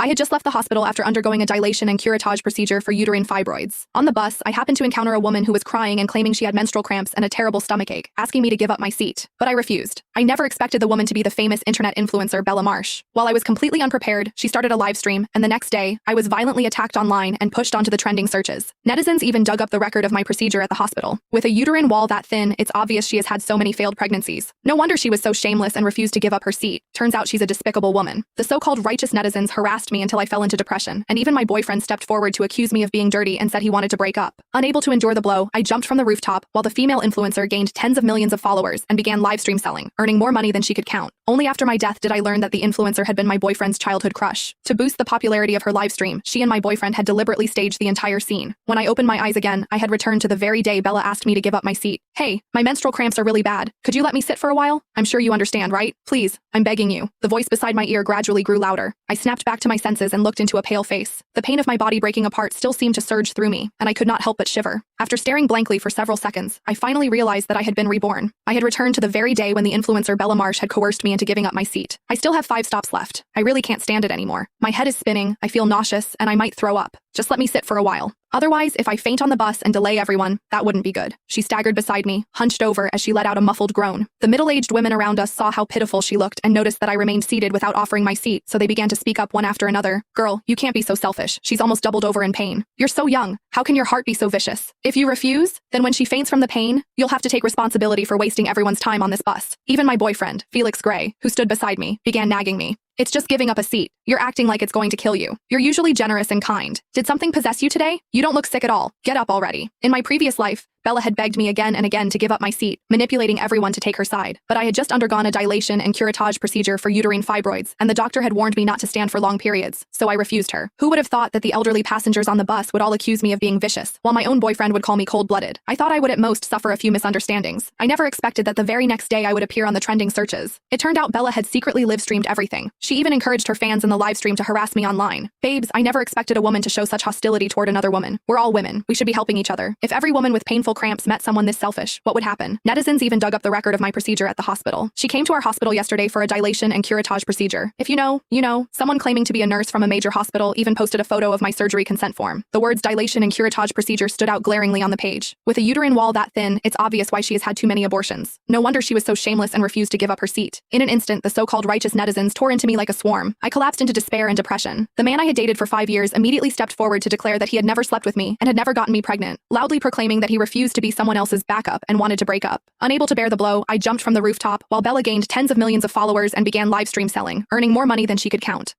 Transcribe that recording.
I had just left the hospital after undergoing a dilation and curettage procedure for uterine fibroids. On the bus, I happened to encounter a woman who was crying and claiming she had menstrual cramps and a terrible stomachache, asking me to give up my seat. But I refused. I never expected the woman to be the famous internet influencer Bella Marsh. While I was completely unprepared, she started a live stream, and the next day, I was violently attacked online and pushed onto the trending searches. Netizens even dug up the record of my procedure at the hospital. With a uterine wall that thin, it's obvious she has had so many failed pregnancies. No wonder she was so shameless and refused to give up her seat. Turns out she's a despicable woman. The so-called righteous netizens harassed me until I fell into depression, and even my boyfriend stepped forward to accuse me of being dirty and said he wanted to break up. Unable to endure the blow, I jumped from the rooftop, while the female influencer gained tens of millions of followers and began live stream selling, earning more money than she could count. Only after my death did I learn that the influencer had been my boyfriend's childhood crush. To boost the popularity of her live stream, she and my boyfriend had deliberately staged the entire scene. When I opened my eyes again, I had returned to the very day Bella asked me to give up my seat. Hey, my menstrual cramps are really bad. Could you let me sit for a while? I'm sure you understand, right? Please, I'm begging you. The voice beside my ear gradually grew louder. I snapped back to my senses and looked into a pale face. The pain of my body breaking apart still seemed to surge through me, and I could not help but shiver. After staring blankly for several seconds, I finally realized that I had been reborn. I had returned to the very day when the influencer Bella Marsh had coerced me into giving up my seat. I still have 5 stops left. I really can't stand it anymore. My head is spinning, I feel nauseous, and I might throw up. Just let me sit for a while. Otherwise, if I faint on the bus and delay everyone, that wouldn't be good. She staggered beside me, hunched over as she let out a muffled groan. The middle-aged women around us saw how pitiful she looked and noticed that I remained seated without offering my seat, so they began to speak up one after another. Girl, you can't be so selfish. She's almost doubled over in pain. You're so young. How can your heart be so vicious? If you refuse, then when she faints from the pain, you'll have to take responsibility for wasting everyone's time on this bus. Even my boyfriend, Felix Gray, who stood beside me, began nagging me. It's just giving up a seat. You're acting like it's going to kill you. You're usually generous and kind. Did something possess you today? You don't look sick at all. Get up already. In my previous life, Bella had begged me again and again to give up my seat, manipulating everyone to take her side. But I had just undergone a dilation and curettage procedure for uterine fibroids, and the doctor had warned me not to stand for long periods, so I refused her. Who would have thought that the elderly passengers on the bus would all accuse me of being vicious, while my own boyfriend would call me cold-blooded? I thought I would at most suffer a few misunderstandings. I never expected that the very next day I would appear on the trending searches. It turned out Bella had secretly live-streamed everything. She even encouraged her fans in the live stream to harass me online. Babes, I never expected a woman to show such hostility toward another woman. We're all women. We should be helping each other. If every woman with painful cramps met someone this selfish, what would happen? Netizens even dug up the record of my procedure at the hospital. She came to our hospital yesterday for a dilation and curettage procedure. If you know, you know. Someone claiming to be a nurse from a major hospital even posted a photo of my surgery consent form. The words dilation and curettage procedure stood out glaringly on the page. With a uterine wall that thin, it's obvious why she has had too many abortions. No wonder she was so shameless and refused to give up her seat. In an instant, the so-called righteous netizens tore into me like a swarm. I collapsed into despair and depression. The man I had dated for 5 years immediately stepped forward to declare that he had never slept with me and had never gotten me pregnant, loudly proclaiming that he refused to be someone else's backup and wanted to break up. Unable to bear the blow, I jumped from the rooftop, while Bella gained tens of millions of followers and began live stream selling, earning more money than she could count.